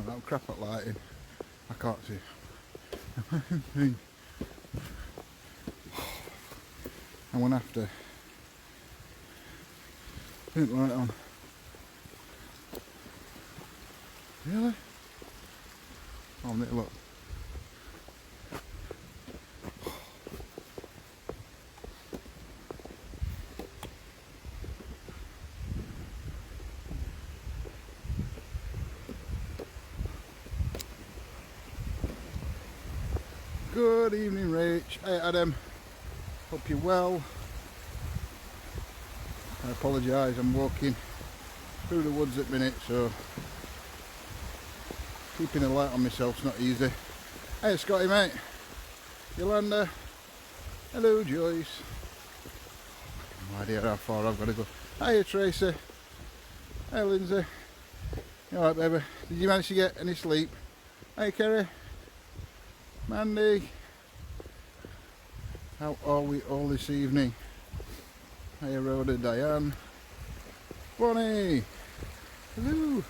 Well, I'm crap at lighting. I can't see. I'm gonna have to put the light on. Really? Oh, look. Good evening, Rach. Hey, Adam. Hope you're well. I apologise, I'm walking through the woods at the minute, so keeping a light on myself's not easy. Hey, Scotty, mate. Yolanda. Hello, Joyce. No idea how far I've got to go. Hiya, Tracy. Hey, Lindsay. You alright, baby? Did you manage to get any sleep? Hey, Kerry. Mandy. How are we all this evening? Hey, Rhoda, Diane. Bonnie. Hello.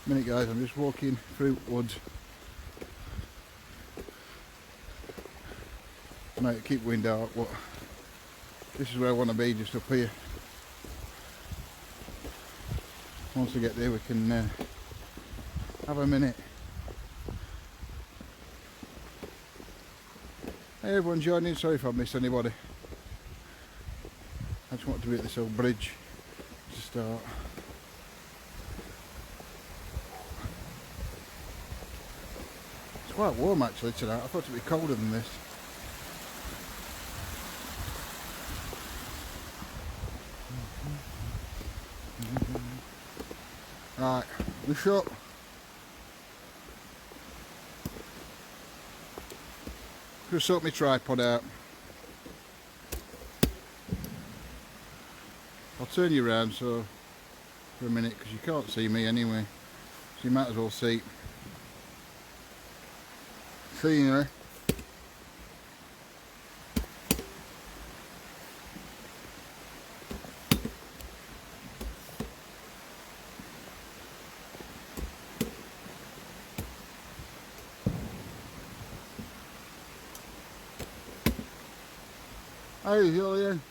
Minute, guys, I'm just walking through woods. Might keep wind out, but this is where I want to be, just up here. Once we get there, we can have a minute. Hey, everyone joining. Sorry if I missed anybody. I just want to be at this old bridge to start. It's quite warm actually tonight. I thought it'd be colder than this. Right, the shop. Just sort my tripod out. I'll turn you around so for a minute because you can't see me anyway. So you might as well see you. Hey, Julian.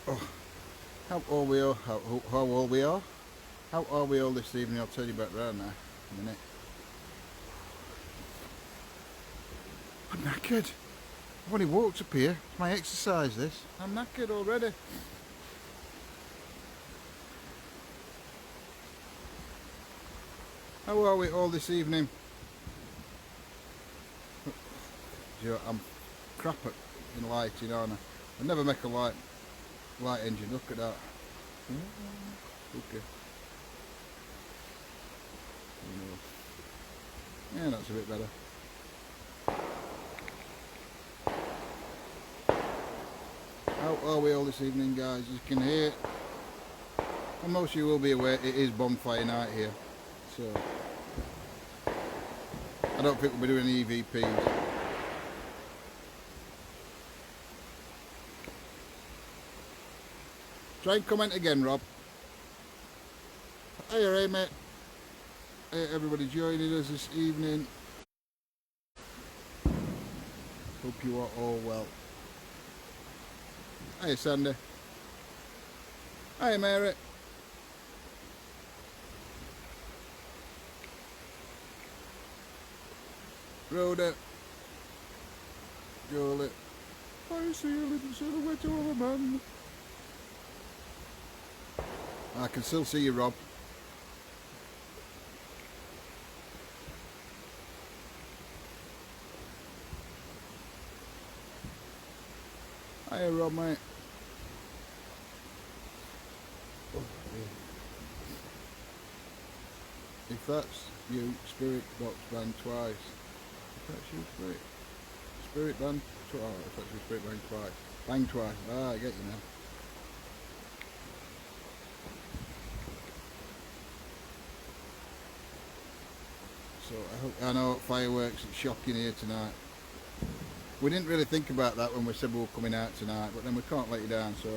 Oh, how are we all? How old we are? How are we all this evening? I'll tell you about round now in a minute. I'm knackered. I've only walked up here. It's my exercise, this. I'm knackered already. How are we all this evening? You know, I'm crap at in lighting, aren't I? I never make a light engine. Look at that. Okay. Yeah, that's a bit better. How are we all this evening, guys? As you can hear, and most of you will be aware, it is bonfire night here. So I don't think we'll be doing any EVPs. Try and comment again, Rob. Hey, mate. Hey, everybody joining us this evening. Hope you are all well. Hey, Sandy. Hey, Mary. Rhoda. Jolie. I see a little silhouette of a man. I can still see you, Rob. Hiya, Rob, mate. Oh, if that's you, Spirit Box bang twice. If that's you, Spirit bang twice. Oh, if that's you, Spirit bang twice. Bang twice. Ah, I get you now. So I know fireworks, it's shocking here tonight. We didn't really think about that when we said we were coming out tonight, but then we can't let you down, so.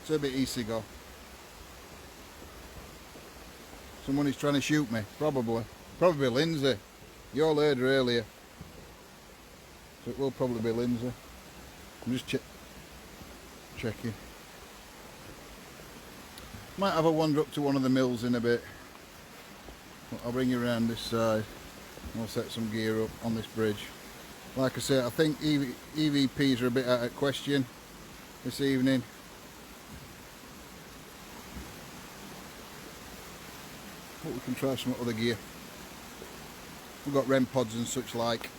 It's a bit easy go. Someone is trying to shoot me, probably. Probably Lindsay. You all heard her earlier. So it will probably be Lindsay. I'm just checking. Might have a wander up to one of the mills in a bit. I'll bring you around this side. I'll set some gear up on this bridge. Like I said, I think EVPs are a bit out of question this evening. But we can try some other gear. We've got REM pods and such like.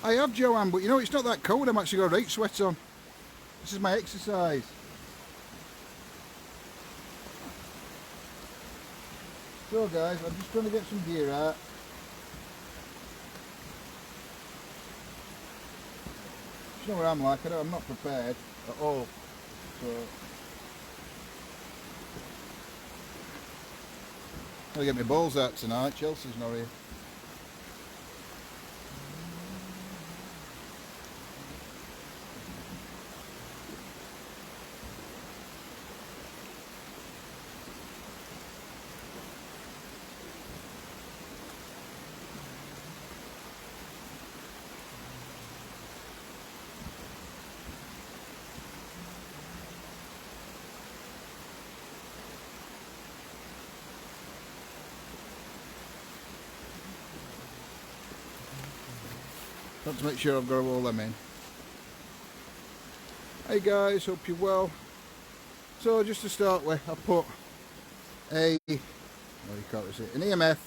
I have, Joanne, but you know, it's not that cold. I'm actually got a right sweat on. This is my exercise. So guys, I'm just trying to get some gear out. You know what I'm like, I'm not prepared at all. So I'm gonna get my balls out tonight. Chelsea's not here. Got to make sure I've got all them in. Hey guys, hope you're well. So just to start with, I put a, what do you call it, an EMF,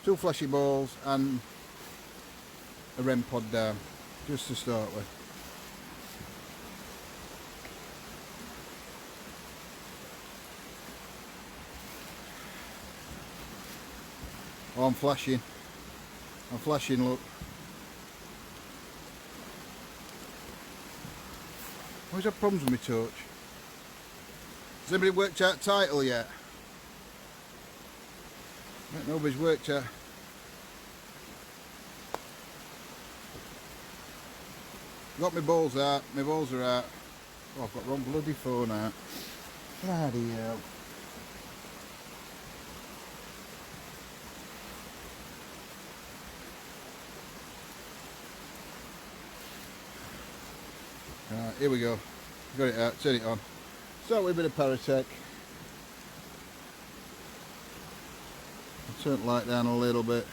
2 flashy balls and a REM pod down, just to start with. Oh, I'm flashing, look. I always have problems with my torch. Has anybody worked out title yet? Nobody's worked out. Got my balls out, my balls are out. Oh, I've got the wrong bloody phone out. Bloody hell. Right, here we go. Got it out, turn it on. Start with a bit of Paratech. I'll turn the light down a little bit.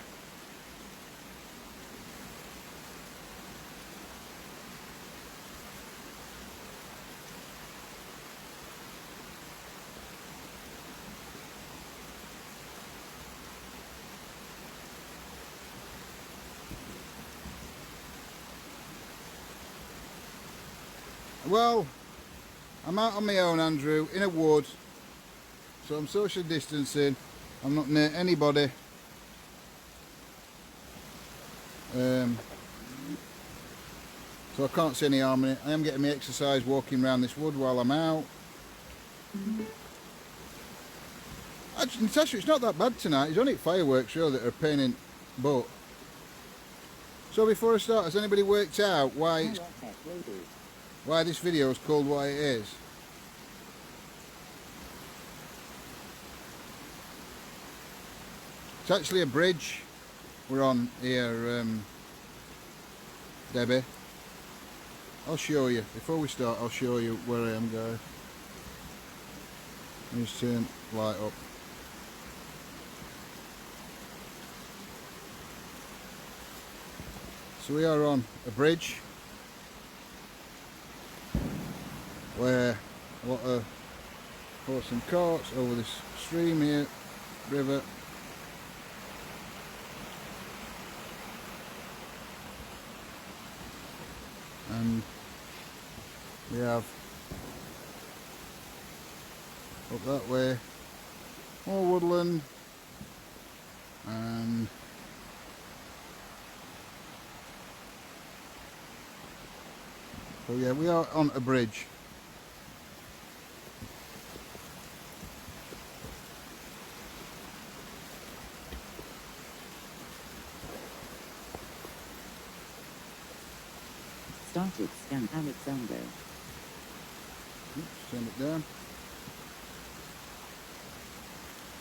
Well, I'm out on my own, Andrew, in a wood, so I'm social distancing. I'm not near anybody. So I can't see any harm in it. I am getting my exercise walking around this wood while I'm out. Actually, Natasha, it's not that bad tonight. It's only fireworks really that are a pain in the butt. So before I start, has anybody worked out why this video is called what it is? It's actually a bridge we're on here, Debbie. I'll show you. Before we start, I'll show you where I am, guys. Let me just turn the light up. So we are on a bridge where a lot of horse and carts over this stream here, river. And we have up that way more woodland and So yeah, we are on a bridge. Started scan Alexander. Oops, turn it down.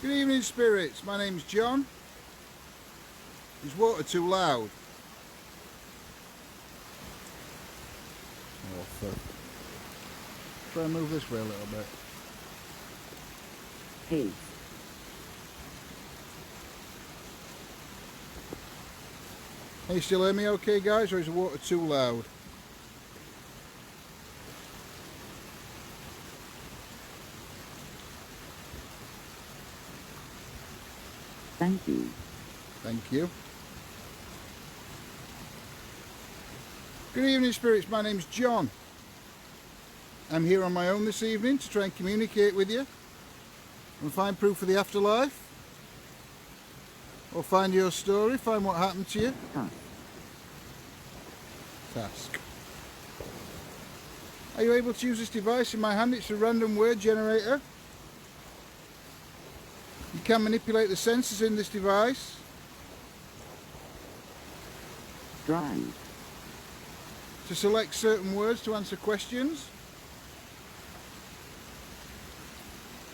Good evening, spirits. My name's John. Is water too loud? Oh, fuck. Try and move this way a little bit. Hey. Can you still hear me okay, guys, or is the water too loud? Thank you. Thank you. Good evening, spirits. My name's John. I'm here on my own this evening to try and communicate with you and find proof of the afterlife, or find your story, find what happened to you. Task. Are you able to use this device in my hand? It's a random word generator. You can manipulate the sensors in this device. Drive. To select certain words to answer questions.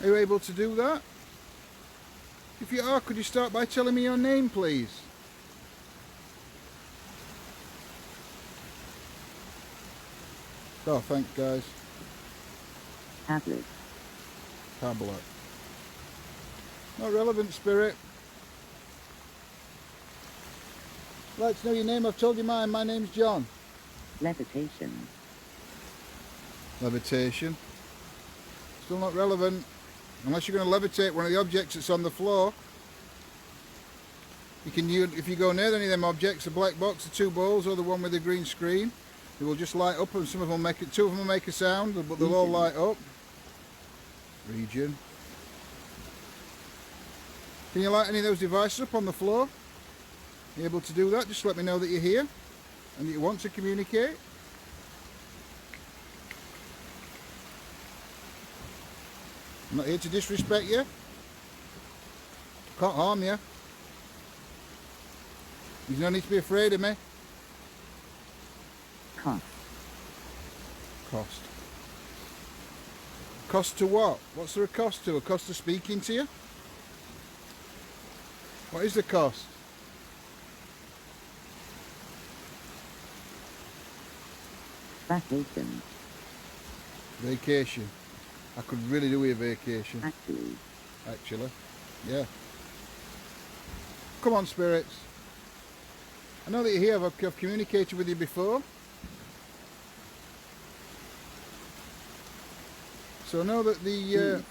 Are you able to do that? If you are, could you start by telling me your name, please? Oh, thanks, guys. Tablet. Tablet. Not relevant, spirit. I'd like to know your name. I've told you mine. My name's John. Levitation. Levitation. Still not relevant. Unless you're going to levitate one of the objects that's on the floor. You can use, if you go near any of them objects, the black box, the two balls, or the one with the green screen, they will just light up, and some of them will make it. Two of them will make a sound, but they'll all light up. Region. Can you light any of those devices up on the floor? Are you able to do that? Just let me know that you're here and that you want to communicate. I'm not here to disrespect you. Can't harm you. There's no need to be afraid of me. Cost. Cost. Cost to what? What's there a cost to? A cost to speaking to you? What is the cost? Vacation. Vacation. I could really do with a vacation. Actually. Yeah. Come on, spirits. I know that you're here. I've communicated with you before. So I know that the...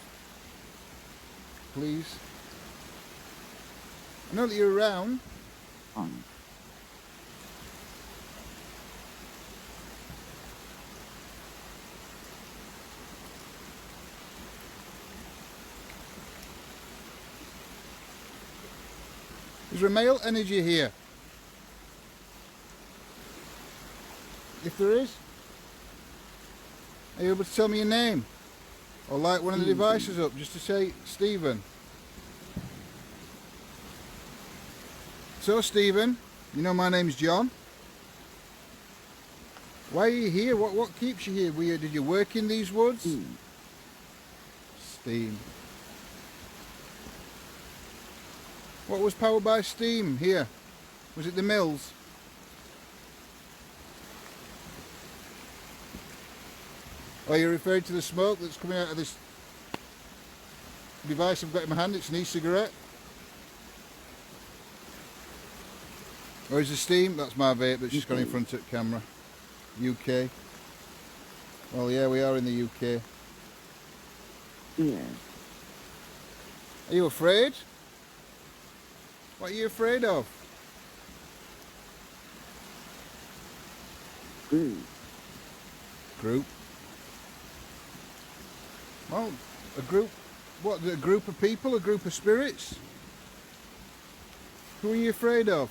please. I know that you're around. On. Is there a male energy here? If there is, are you able to tell me your name? Or light one of the devices up just to say Stephen. So Stephen, you know my name's John. Why are you here? What keeps you here? Did you work in these woods? Steam. What was powered by steam here? Was it the mills? Or are you referring to the smoke that's coming out of this device I've got in my hand? It's an e-cigarette. Or is the steam? That's my vape that's just gone in front of the camera. UK. Well, yeah, we are in the UK. Yeah. Are you afraid? What are you afraid of? Group. Group. Well, a group. What? A group of people? A group of spirits? Who are you afraid of?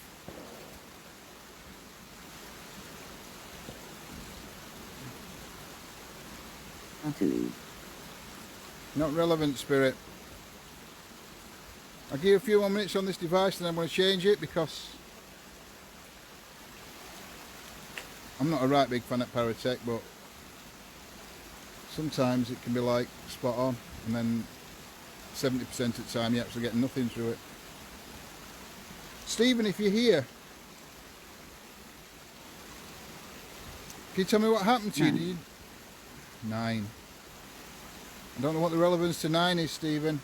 Natalie. Not relevant, Spirit. I'll give you a few more minutes on this device and I'm going to change it because I'm not a right big fan of Paratech, but sometimes it can be like spot on and then 70% of the time you actually get nothing through it. Stephen, if you're here, can you tell me what happened to you? Did you? 9. I don't know what the relevance to 9 is, Stephen.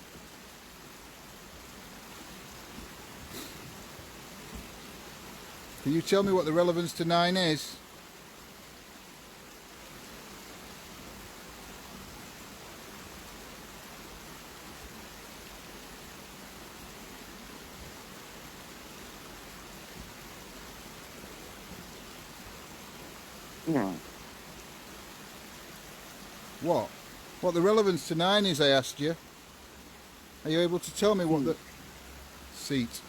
Can you tell me what the relevance to 9 is? No. What? What the relevance to 9 is, I asked you. Are you able to tell me what the... Seat.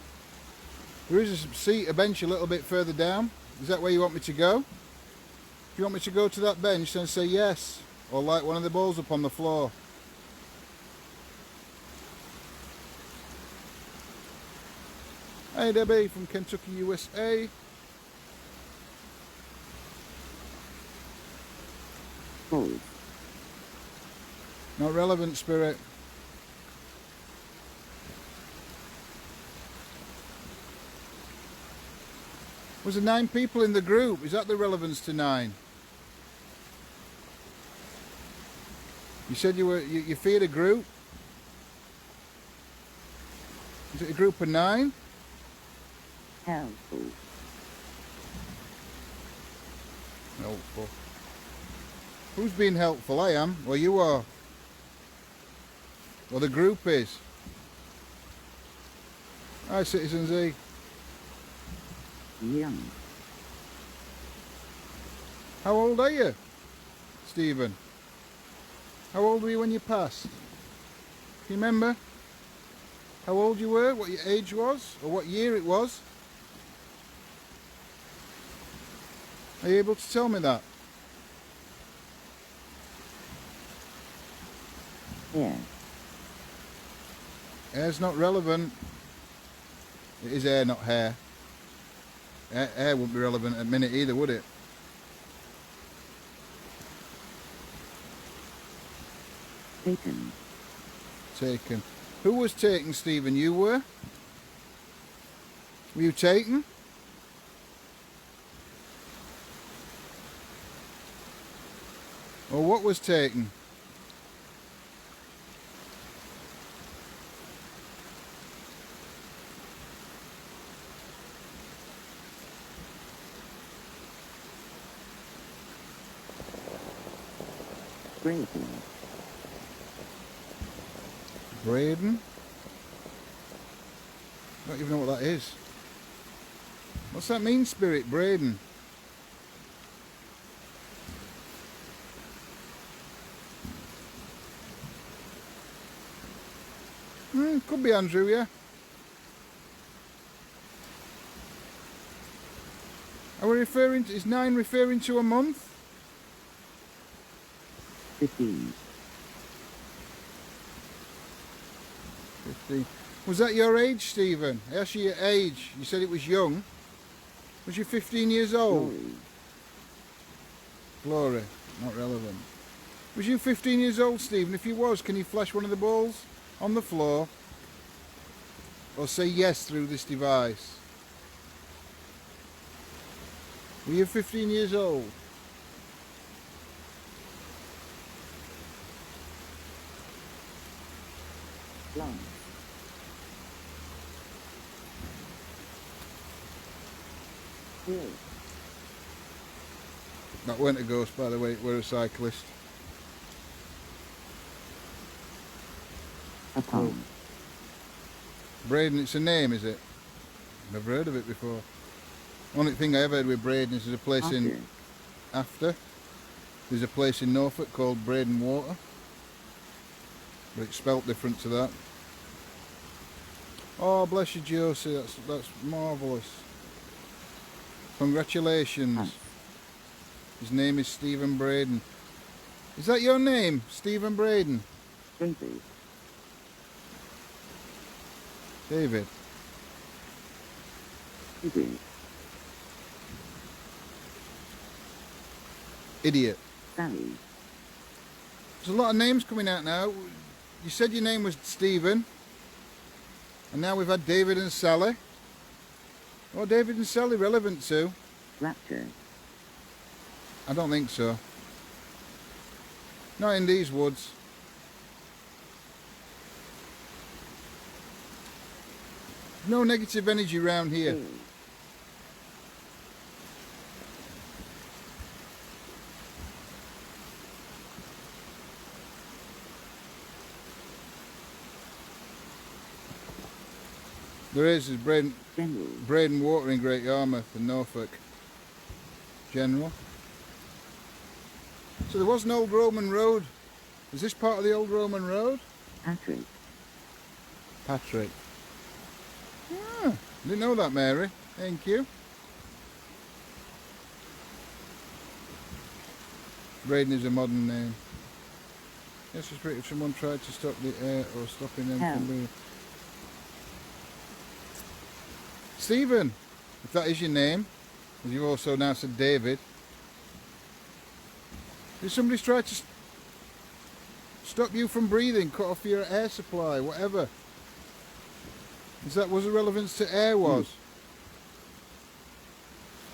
There is a seat, a bench a little bit further down. Is that where you want me to go? If you want me to go to that bench, then say yes. Or light one of the balls up on the floor. Hey Debbie from Kentucky, USA. Cold. Not relevant, Spirit. Was there 9 people in the group? Is that the relevance to 9? You said you feared a group? Is it a group of 9? Helpful. Helpful. Who's being helpful? I am. Well, you are. Well, the group is. Hi, Citizen Z. Young. How old are you, Stephen? How old were you when you passed? Can you remember how old you were, what your age was, or what year it was? Are you able to tell me that? Yeah. Hair's not relevant. It is hair, not hair. Hair wouldn't be relevant at a minute either, would it? Taken. Taken. Who was taken, Stephen? You were? Were you taken? Or what was taken? Braden. Braden? I don't even know what that is. What's that mean, Spirit? Braden? Could be Andrew, yeah. Are we referring to, is 9 referring to a month? 15. 15. Was that your age, Stephen? I asked you your age. You said it was young. Was you 15 years old? Glory. Not relevant. Was you 15 years old, Stephen? If you was, can you flash one of the balls on the floor? Or say yes through this device? Were you 15 years old? Long. Good. That weren't a ghost, by the way. We're a cyclist. Upon. Braden, it's a name, is it? Never heard of it before. Only thing I ever heard with Braden is there's a place in After. There's a place in Norfolk called Braden Water. But it's spelt different to that. Oh, bless you, Josie. That's marvellous. Congratulations. His name is Stephen Braden. Is that your name, Stephen Braden? David. David. David. Idiot. Sally. There's a lot of names coming out now. You said your name was Stephen. And now we've had David and Sally. What are David and Sally relevant to? Rapture. I don't think so. Not in these woods. No negative energy around here. Bill. There is Braden General. Water in Great Yarmouth and Norfolk. General. So there was an old Roman road. Is this part of the old Roman road? Patrick. Patrick. Ah, didn't know that, Mary. Thank you. Braden is a modern name. Yes, it's pretty. If someone tried to stop the air or stopping them from moving. Stephen, if that is your name, as you also now said David. Did somebody try to stop you from breathing, cut off your air supply, whatever? Is that was the relevance to air was?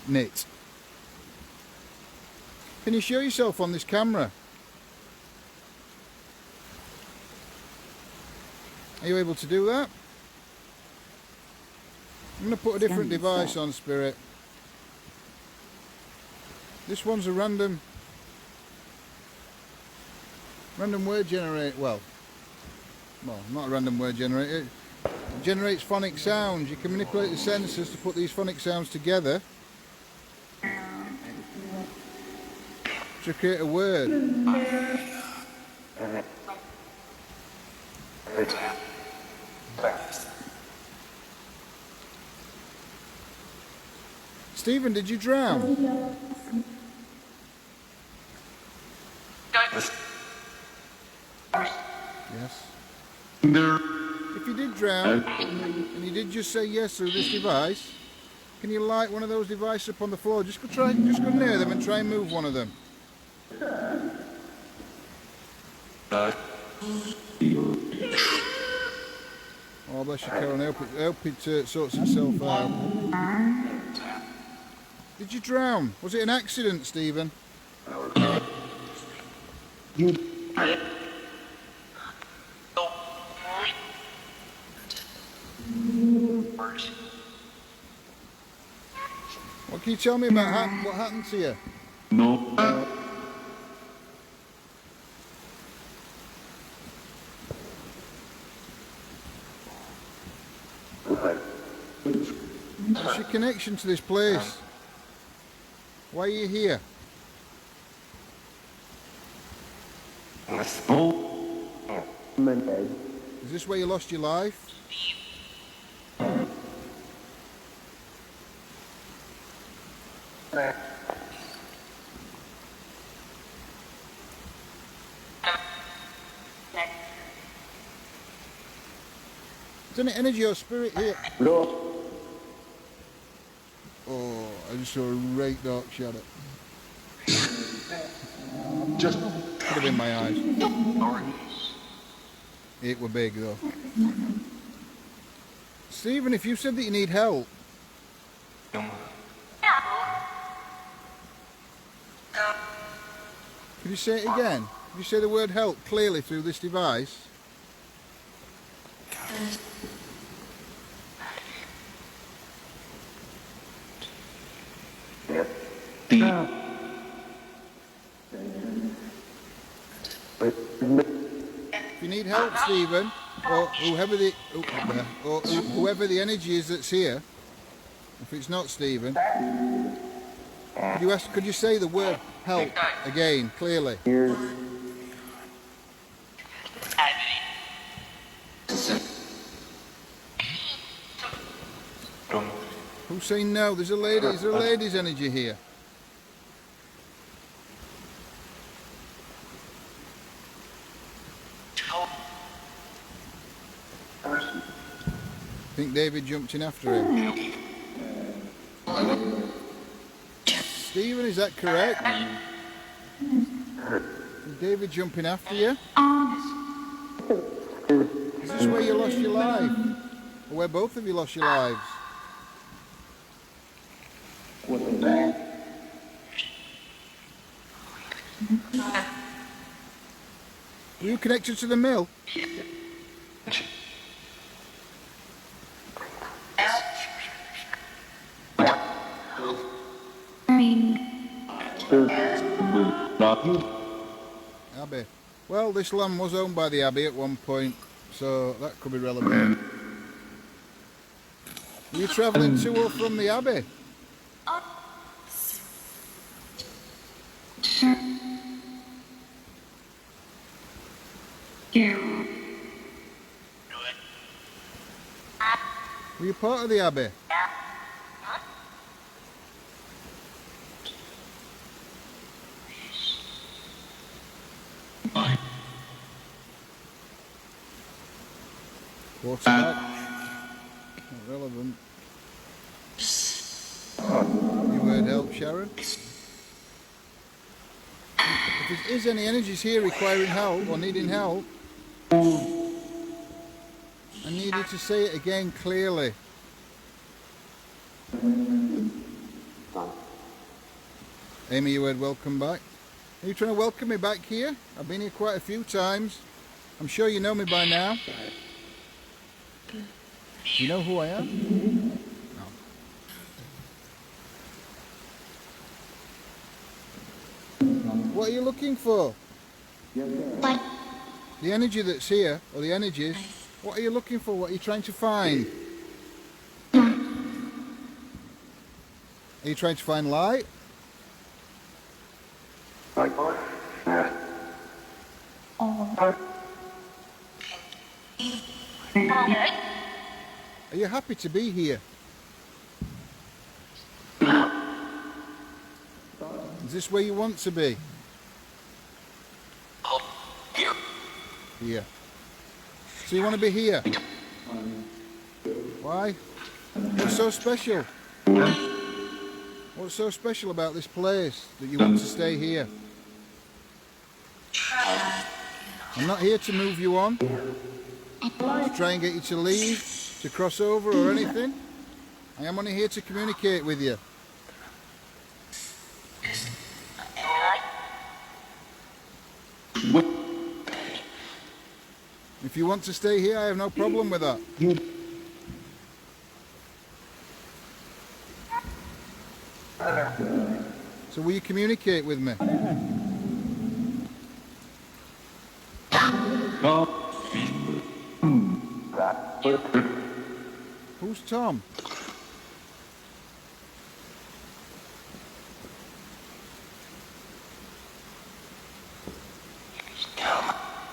Knit. Can you show yourself on this camera? Are you able to do that? I'm going to put a different device on, Spirit. This one's a random word generator. Well, not a random word generator. It generates phonic sounds. You can manipulate the sensors to put these phonic sounds together to create a word. Stephen, did you drown? Yes. If you did drown, and you did just say yes through this device, can you light one of those devices up on the floor? Just go near them and try and move one of them. Oh, bless you, Karen. I hope it sorts itself out. Did you drown? Was it an accident, Stephen? What can you tell me about what happened to you? No. What's your connection to this place? Why are you here? Is this where you lost your life? Is there any energy or spirit here? No. Oh, I just saw a great dark shadow. Just could have been my eyes. It were big though. Stephen, if you said that you need help. Could you say it again? Could you say the word help clearly through this device? If you need help, Stephen, or whoever the energy is that's here, if it's not Stephen, could you say the word help again clearly? Who's saying no? There's a lady. Is there a lady's energy here? Think David jumped in after him? Stephen, is that correct? Did David jump in after you? Is this where you lost your life? Or where both of you lost your lives? Were you connected to the mill? Abbey. Well, this land was owned by the Abbey at one point, so that could be relevant. Were you travelling to or from the Abbey? Were you part of the Abbey? What's that? Not relevant. You word help, Sharon? If there is any energies here requiring help or needing help, I need you to say it again clearly. Amy, you word welcome back. Are you trying to welcome me back here? I've been here quite a few times. I'm sure you know me by now. Do you know who I am? No. What are you looking for? The energy that's here, or the energies, what are you looking for? What are you trying to find? Are you trying to find light? Are you happy to be here? Is this where you want to be? Here. So you want to be here? Why? What's so special? What's so special about this place that you want to stay here? I'm not here to move you on, to try and get you to leave, to cross over or anything. I am only here to communicate with you. If you want to stay here, I have no problem with that. So will you communicate with me? Who's Tom?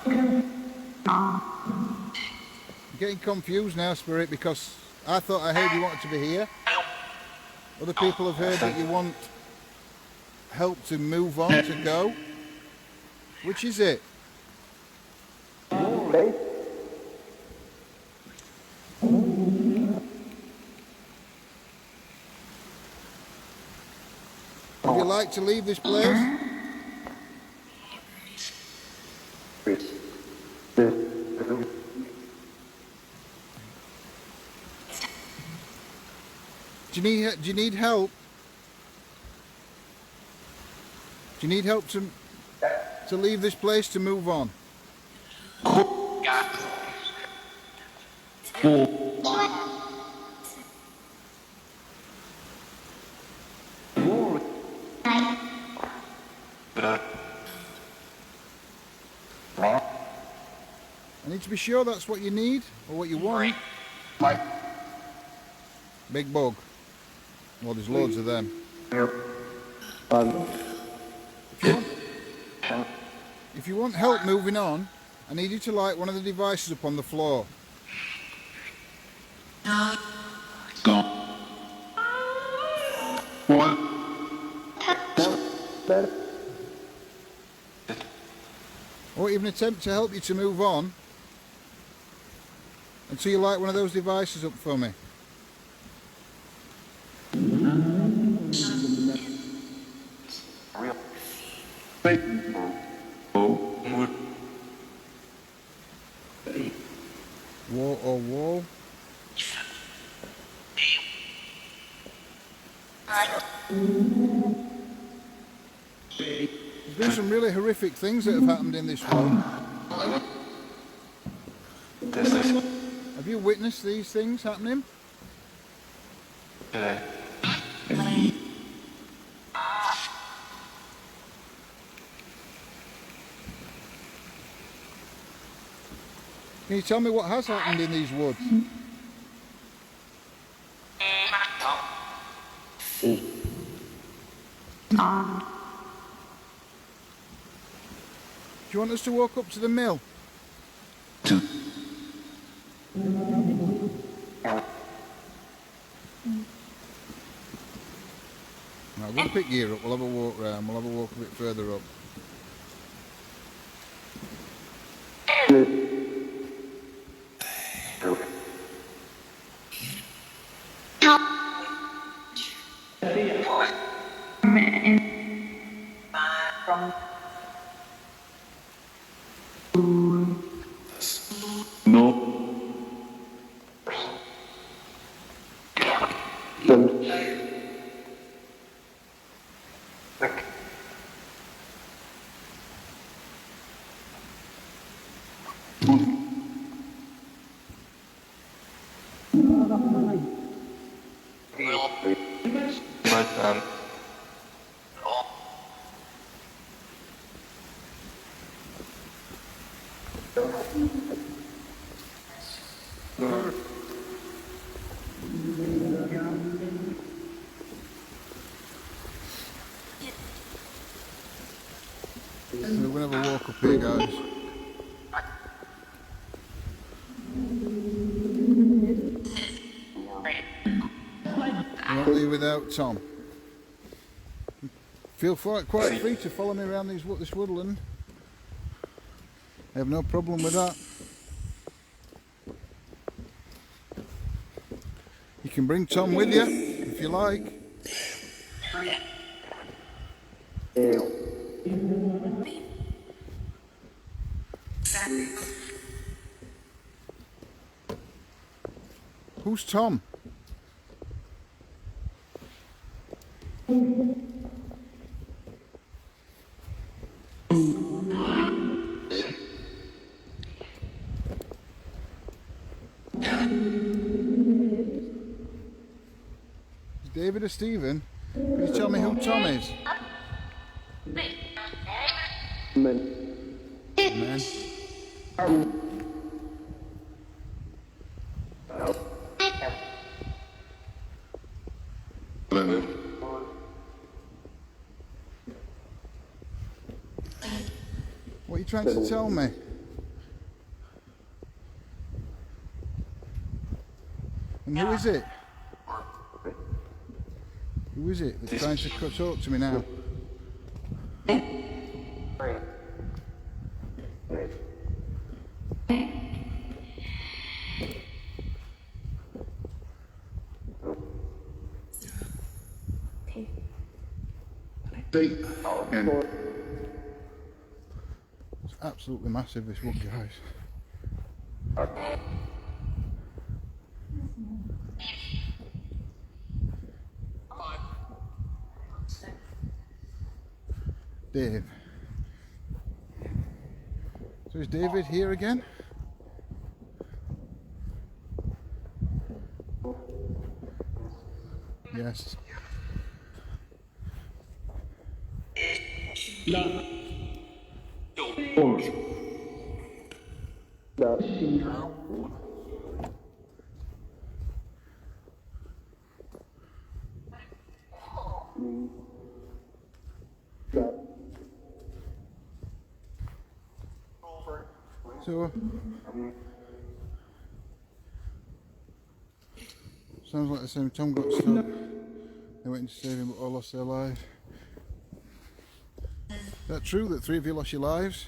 I'm getting confused now, Spirit, because I thought I heard you wanted to be here. Other people have heard that you want help to move on, to go. Which is it? Would you like to leave this place? Do you need help? Do you need help to leave this place, to move on? I need to be sure that's what you need, or what you want. Big bug. Well, there's loads of them. If you want help moving on, I need you to light one of the devices up on the floor. Or even attempt to help you to move on. Until you light one of those devices up for me. Wall or wall. There's been some really horrific things that have happened in this one. Have you witnessed these things happening? Can you tell me what has happened in these woods? Do you want us to walk up to the mill? Right, we'll pick gear up, we'll have a walk round, we'll have a walk a bit further up. We're gonna have a walk up here, guys. We won't leave without Tom. Feel quite free to follow me around this woodland. I have no problem with that. You can bring Tom with you if you like. Who's Tom? David or Stephen? Can you tell me who Tom is? Man. What are you trying to tell me? And who is it? Who is it that's trying to talk to me now? It's absolutely massive, this wood, guys. Dave. So is David here again? Yes. So, sounds like the same. Tom got stuck. They went to save him, but all lost their lives. Is that true that 3 of you lost your lives?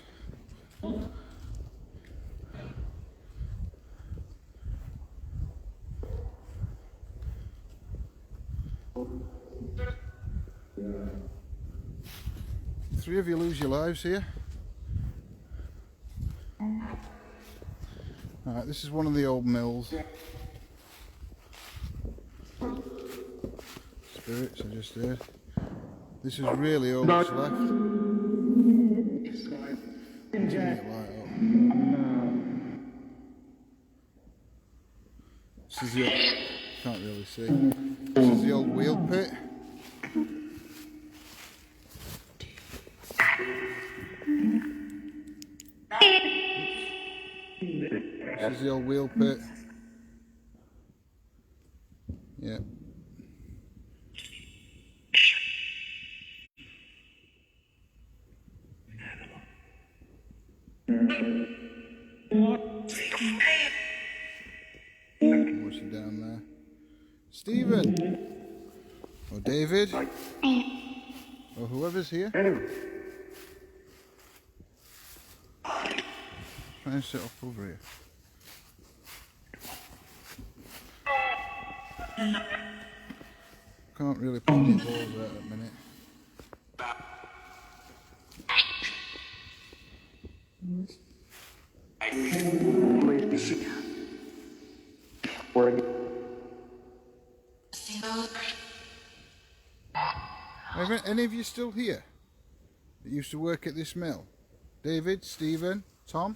Three of you lose your lives here. Alright, this is one of the old mills. Spirits I just heard. This is really all that's left. Turn it light up. This is the old, can't really see. This is the old wheel pit. This is the old wheel pit. Yeah. What's down there? Stephen! Or David? Or whoever's here? Try and sit up over here. Can't really put any balls out at the minute. Are any of you still here that used to work at this mill? David, Stephen, Tom?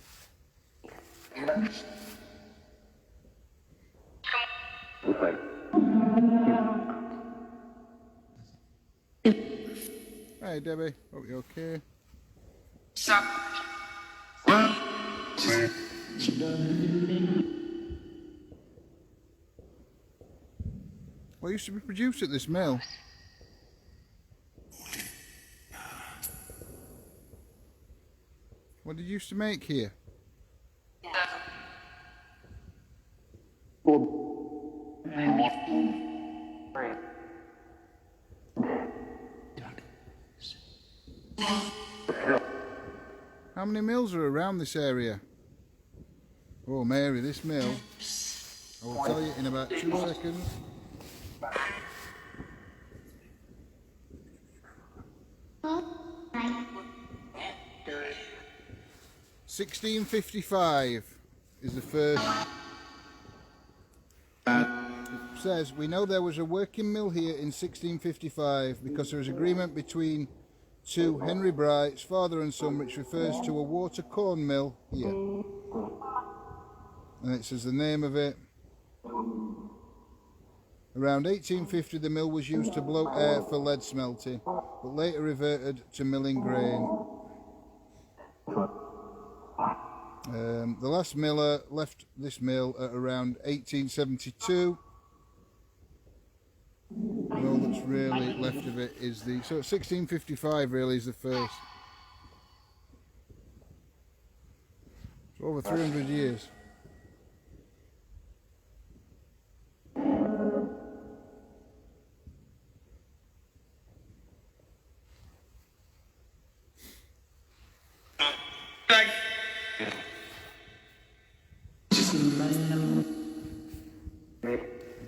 Hey Debbie, hope you're okay. What used to be produced at this mill? What did you used to make here? How many mills are around this area? Oh Mary, this mill, I will tell you in about 2 seconds. $1655 is the first. It says, we know there was a working mill here in 1655 because there is agreement between two Henry Brights, father and son, which refers to a water corn mill here. And it says the name of it. Around 1850 the mill was used to blow air for lead smelting, but later reverted to milling grain. The last miller left this mill at around 1872. And all that's really left of it is the... So 1655 really is the first. It's over 300 years.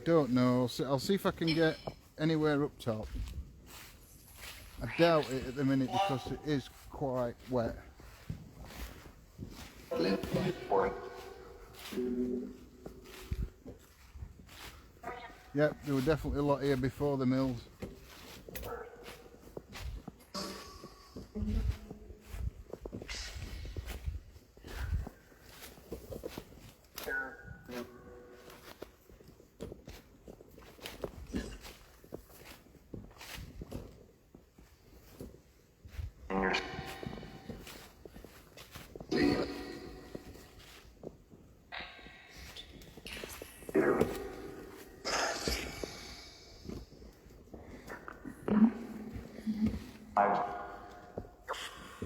Don't know. I'll see if I can get anywhere up top. I doubt it at the minute because it is quite wet. Yep, there were definitely a lot here before the mills.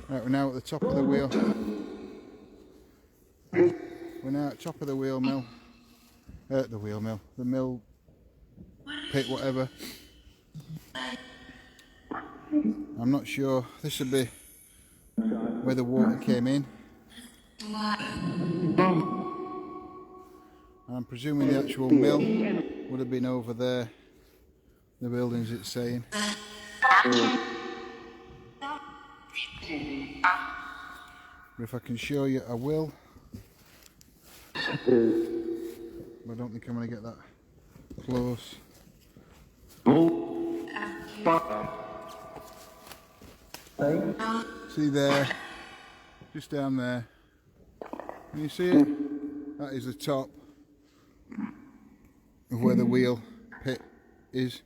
Right, we're now at the top of the wheel. We're now at top of the wheel mill. The wheel mill. The mill pit, whatever. I'm not sure. This would be where the water came in. I'm presuming the actual mill would have been over there. The buildings it's saying. If I can show you, I will. But I don't think I'm going to get that close. See there, just down there. Can you see it? That is the top of where the wheel pit is.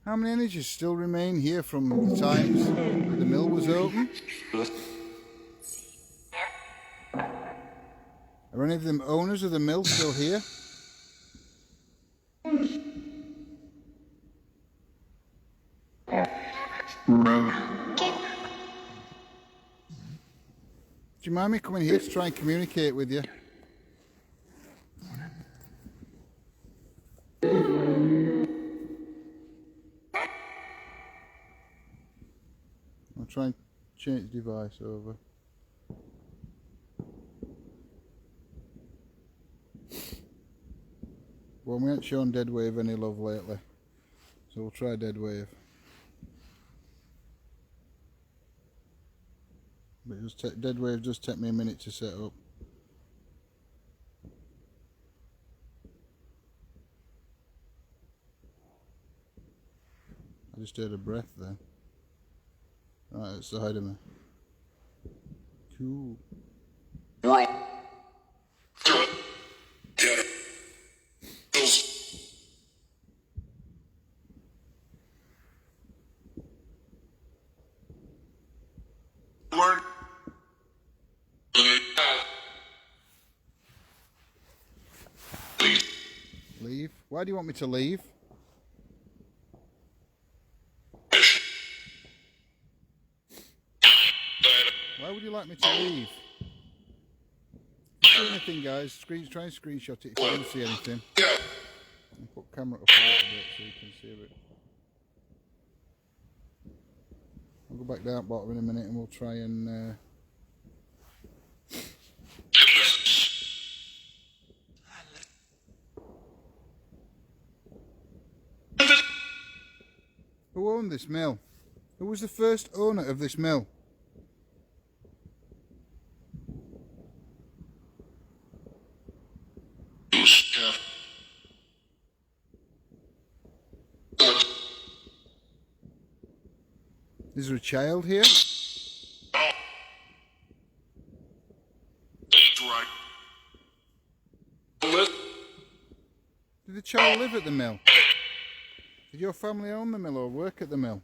How many energies still remain here from the times that the mill was open? Are any of them owners of the mill still here? Do you mind me coming here to try and communicate with you? I'll try and change device over. Well, we haven't shown dead wave any love lately, so we'll try dead wave. But dead wave does take me a minute to set up. I just heard a breath then. Right outside of me. Cool. Right. Leave? Why do you want me to leave? Why would you like me to leave? If you see anything, guys, try and screenshot it if you don't see anything. And put camera up a little bit so you can see a bit. I'll go back down bottom in a minute and we'll try and Who owned this mill? Who was the first owner of this mill? Is there a child here? Did the child live at the mill? Did your family own the mill or work at the mill?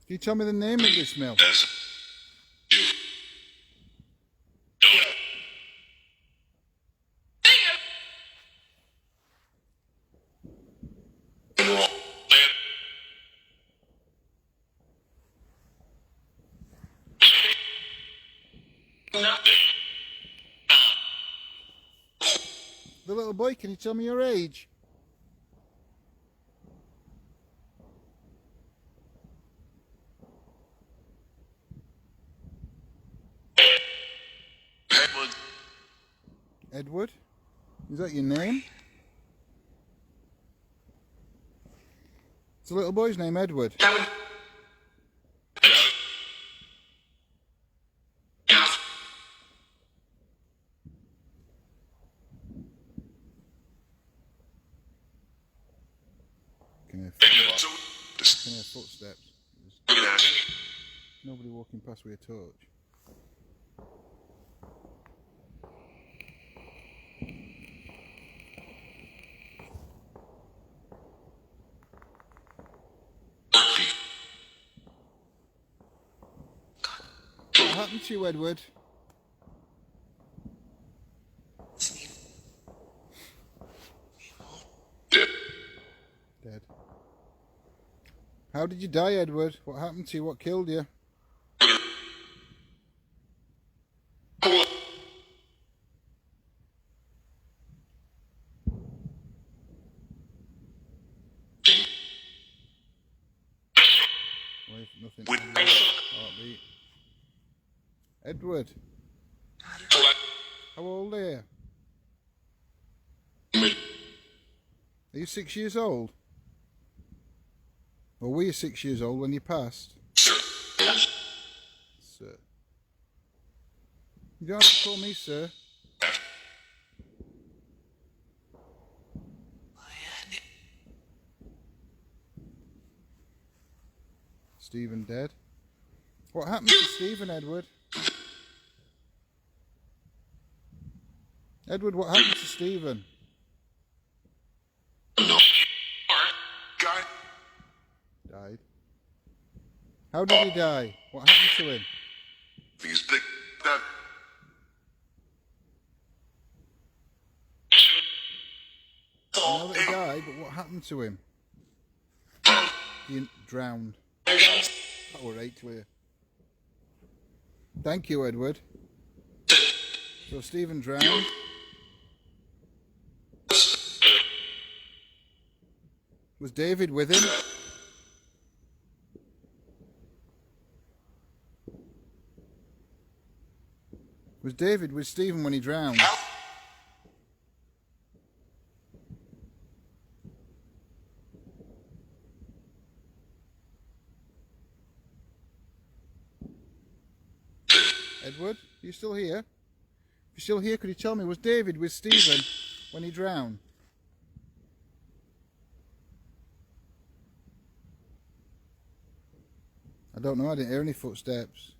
Can you tell me the name of this mill? The little boy, can you tell me your age? Edward? Is that your name? It's a little boy's name, Edward. Can hear footsteps. Nobody walking past with a torch. happened to you, Edward? Dead. How did you die, Edward? What happened to you? What killed you? Wait, nothing. Heartbeat. Edward. How old are you? Are you 6 years old? Or were you 6 years old when you passed? Sir. You don't have to call me sir. Stephen dead. What happened to Stephen, Edward? Edward, what happened to Stephen? Died. How did he die? What happened to him? I know that he died, but what happened to him? He drowned. That were right clear. Thank you, Edward. So Stephen drowned. Was David with him? Was David with Stephen when he drowned? Edward, are you still here? If you're still here, could you tell me, was David with Stephen when he drowned? I don't know, I didn't hear any footsteps.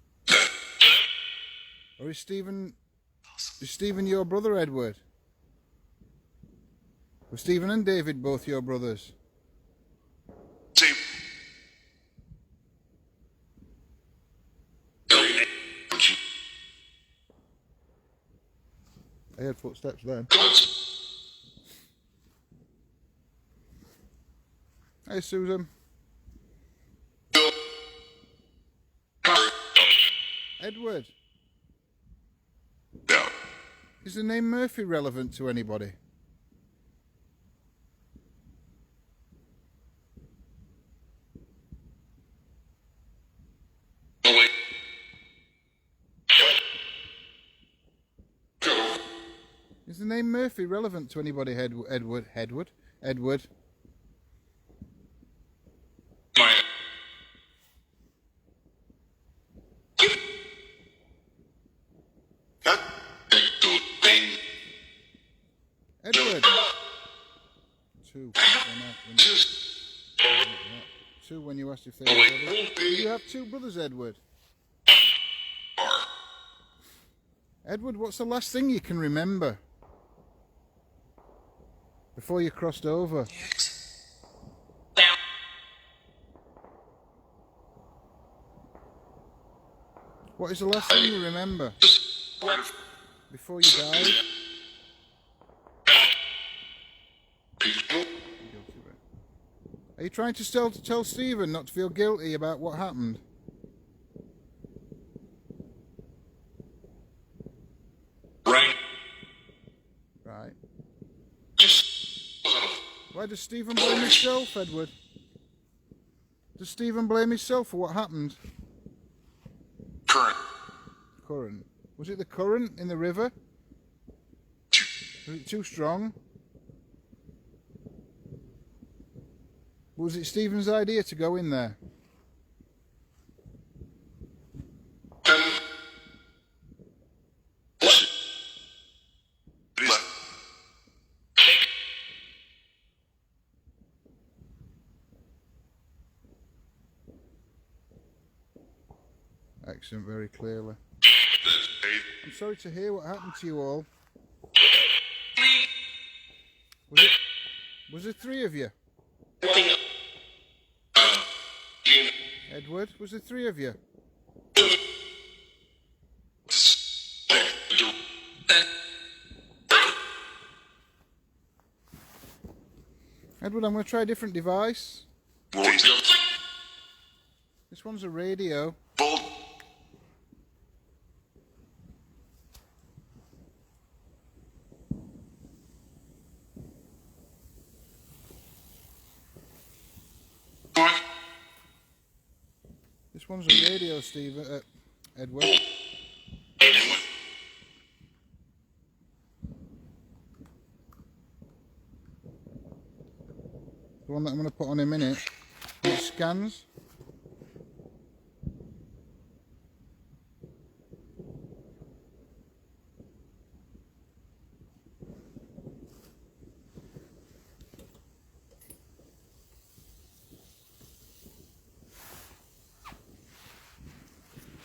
Or is Stephen your brother, Edward? Were Stephen and David both your brothers? I heard footsteps then. Hey, Susan. Edward. Is the name Murphy relevant to anybody? Is the name Murphy relevant to anybody, Edward? Edward. Two when you asked if they were brothers. Do you have two brothers, Edward? Edward, what's the last thing you can remember before you crossed over? What is the last thing you remember before you died? Are you trying to tell Stephen not to feel guilty about what happened? Right. Why does Stephen blame himself, Edward? Does Stephen blame himself for what happened? Current. Was it the current in the river? Was it too strong? Was it Stephen's idea to go in there? Excellent, very clearly. I'm sorry to hear what happened to you all. Was there three of you? Edward, was there three of you? Edward, I'm going to try a different device. This This one's a radio. This one's a radio, Stephen. Edward. The one that I'm going to put on in a minute. It scans.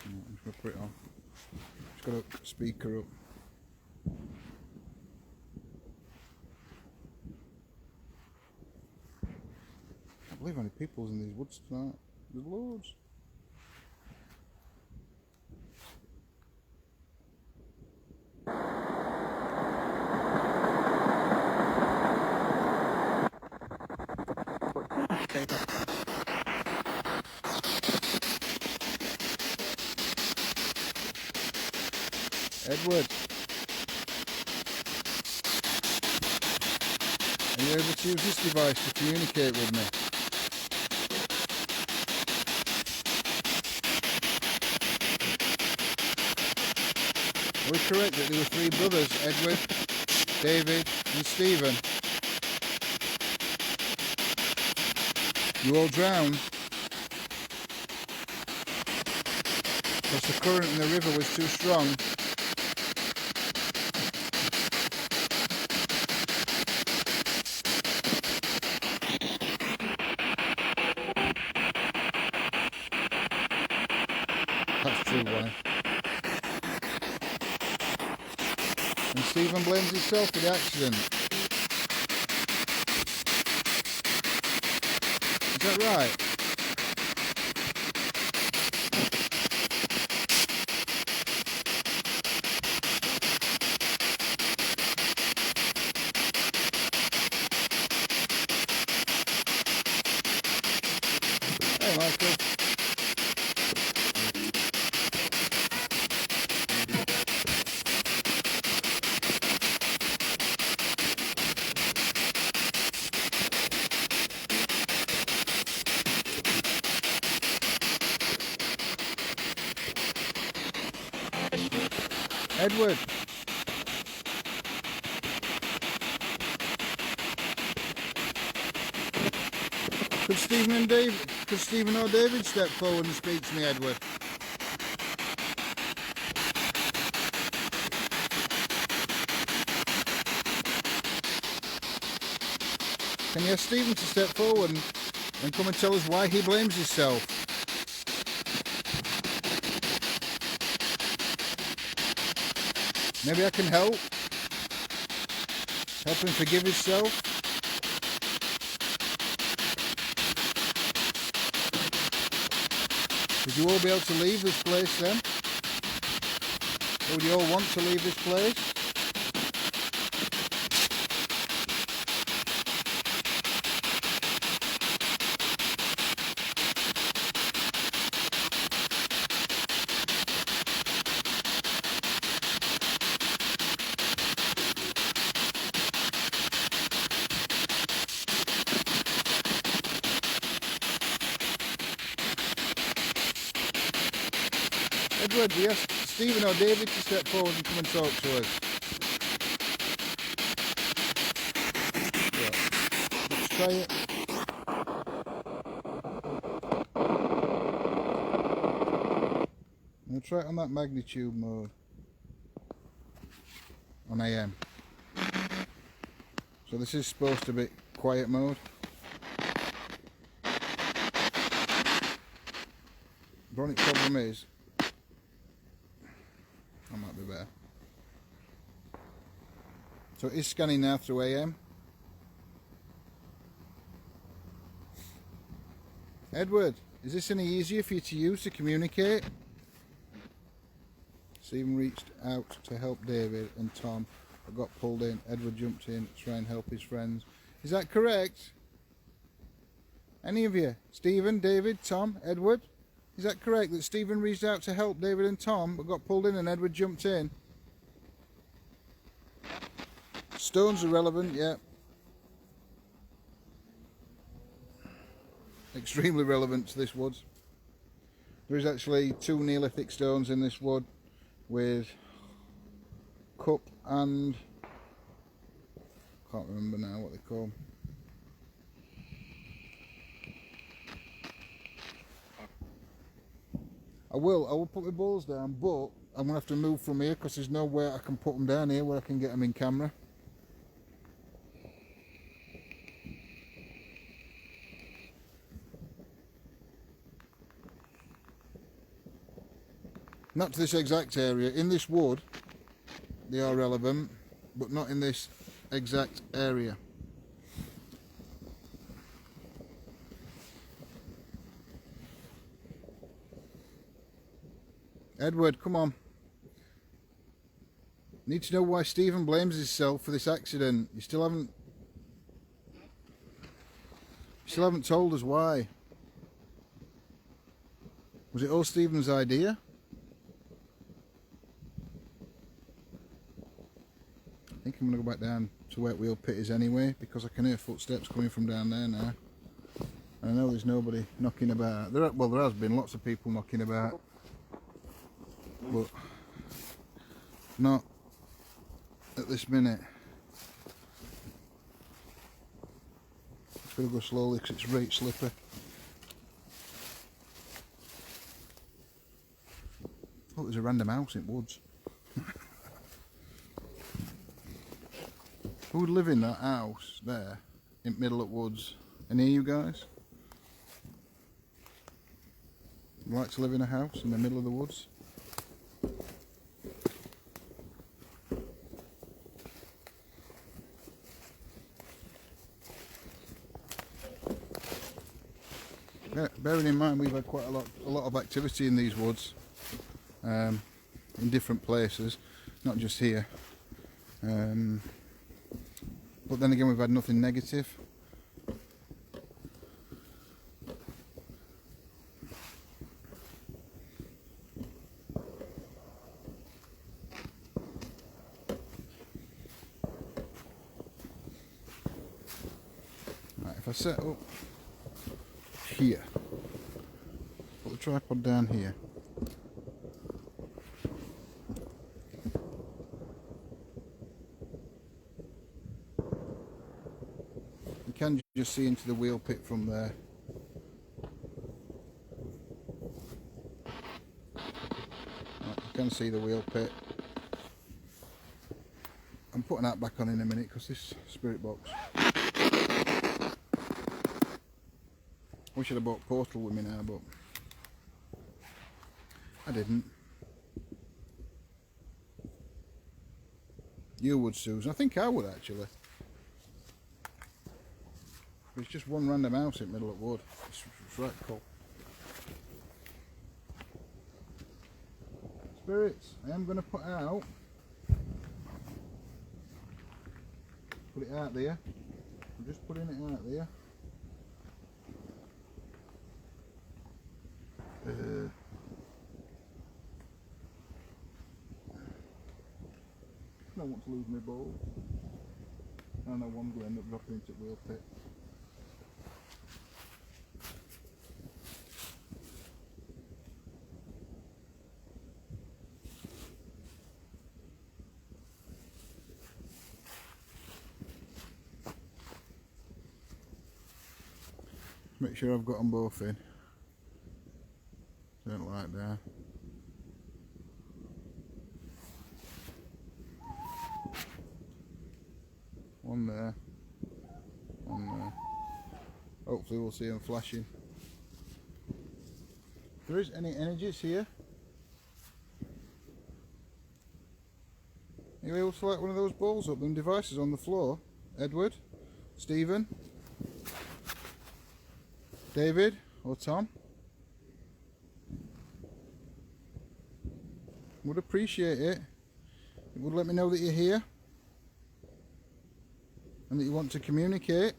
I'm just going to put it on. Just got a speaker up. I can't believe how many people's in these woods tonight. There's loads. Edward, are you able to use this device to communicate with me? Are we correct that there were 3 brothers, Edward, David and Stephen? You all drowned? Because the current in the river was too strong. That's true, why? And Stephen blames himself for the accident. Is that right? Hey, Michael. Edward. Could Stephen or David step forward and speak to me, Edward? Can you ask Stephen to step forward and come and tell us why he blames himself? Maybe I can help. Help him forgive himself. Would you all be able to leave this place then? Or would you all want to leave this place? Edward, we ask Stephen or David to step forward and come and talk to us. Right. Let's try it. I'm going to try it on that magnitude mode. On AM. So this is supposed to be quiet mode. The only problem is, that might be better. So it is scanning now through AM. Edward, is this any easier for you to use to communicate? Stephen reached out to help David and Tom, but got pulled in. Edward jumped in to try and help his friends. Is that correct? Any of you? Stephen, David, Tom, Edward? Is that correct that Stephen reached out to help David and Tom but got pulled in and Edward jumped in? Stones are relevant, yeah. Extremely relevant to this woods. There is actually 2 Neolithic stones in this wood with cup and can't remember now what they call. I will put my balls down, but I'm gonna have to move from here because there's no way I can put them down here where I can get them in camera. Not to this exact area. In this wood, they are relevant, but not in this exact area. Edward, come on. Need to know why Stephen blames himself for this accident. You still haven't told us why. Was it all Stephen's idea? I think I'm going to go back down to where Wheel Pit is anyway, because I can hear footsteps coming from down there now. And I know there's nobody knocking about. There has been lots of people knocking about, but not at this minute. Just going to go slowly because it's right slippery. Oh, there's a random house in woods. Who would live in that house there in middle of woods? Any of you guys? Would like to live in a house in the middle of the woods? Yeah, bearing in mind we've had quite a lot of activity in these woods, in different places, not just here. But then again, we've had nothing negative. Right, if I set up here, put the tripod down here. You can just see into the wheel pit from there. Right, you can see the wheel pit. I'm putting that back on in a minute because this spirit box. Wish I'd have bought Postill with me now, but I didn't. You would, Susan. I think I would actually. But it's just one random house in the middle of wood. It's right cool. Spirits, I am going to put it out there. I'm just putting it out there. I don't want to lose my ball. I know one going to end up dropping into the wheel pit. Make sure I've got them both in. Don't like that. One there. One there. Hopefully we'll see them flashing. If there is any energies here, are you able to light one of those balls up, them devices on the floor? Edward? Stephen? David? Or Tom? Would appreciate it. It would let me know that you're here and that you want to communicate.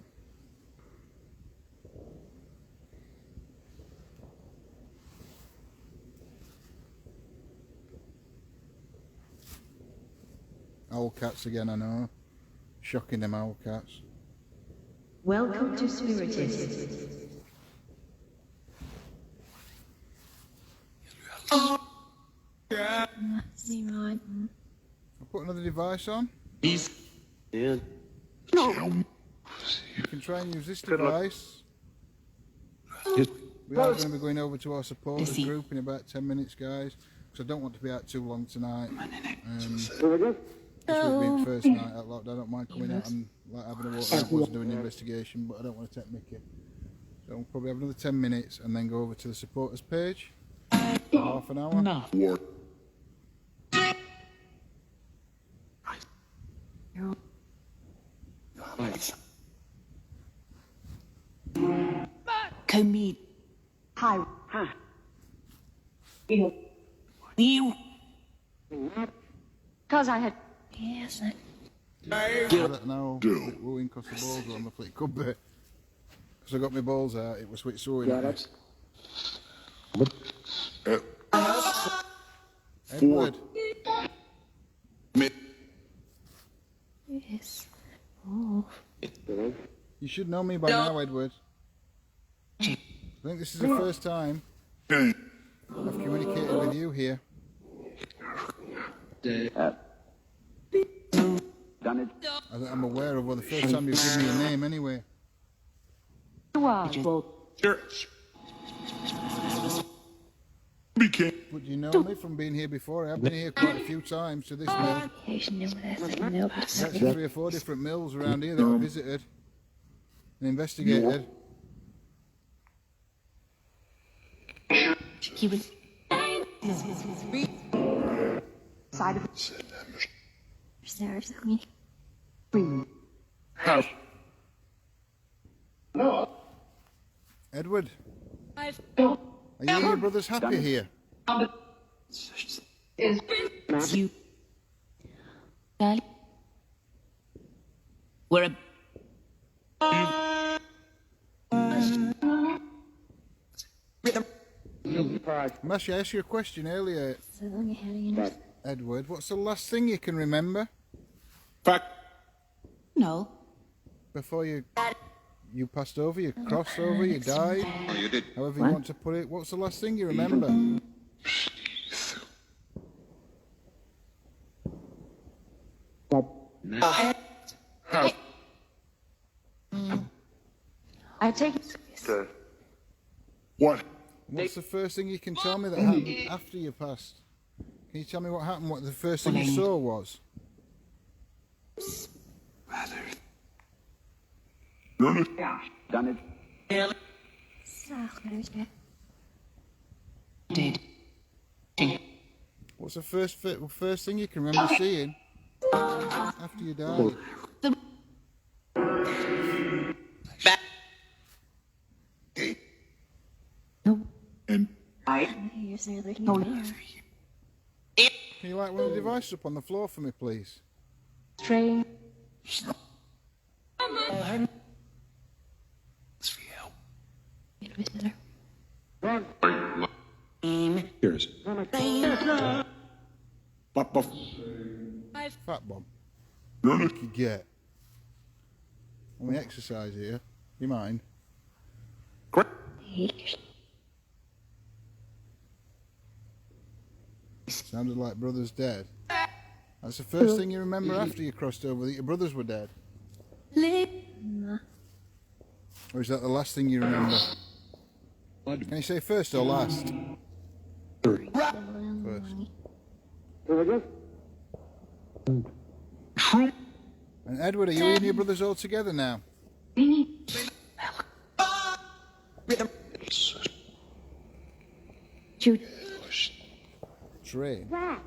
Owl cats again, I know. Shocking them owl cats. Welcome to Spirited. I'll put another device on. Yeah. You can try and use this device. We are going to be going over to our supporters group in about 10 minutes, guys, because I don't want to be out too long tonight. This week being the first night out locked, I don't mind coming out and like having a walk around and doing an investigation, but I don't want to take Mickey. So we'll probably have another 10 minutes and then go over to the supporters page for half an hour. No. Commit. Hi. You. Because I had. Yes. I don't know. It wooing because the balls were on the plate. It could be. Because I got my balls out, it was switch sewing at me. Edward. Yes. Oh. You should know me by now, Edward. I think this is the first time I've communicated with you here. I'm aware of, well, the first time you've given me a name anyway. Church. But you know me from being here before. I've been here quite a few times to this mill. There's actually 3 or 4 different mills around here that I visited and investigated. He was. Side of Edward, are you and your brothers happy here? You. We're Mash, I asked you a question earlier, Edward. What's the last thing you can remember No. before you passed over, you crossed over, you died? However you want to put it. What's the last thing you remember? I take. What? What's the first thing you can tell me that happened after you passed? Can you tell me what happened? What the first thing you saw was? Done it. Did. What's the first thing you can remember seeing after you died? And Can you light one of the devices up on the floor for me, please? Train. here's Papa. Fat bomb. You could get. On the exercise here. You mind? Sounded like brother's dead. That's the first thing you remember after you crossed over, that your brothers were dead. Or is that the last thing you remember? Can you say first or last? First. And Edward, are you and your brothers all together now? Trey. Are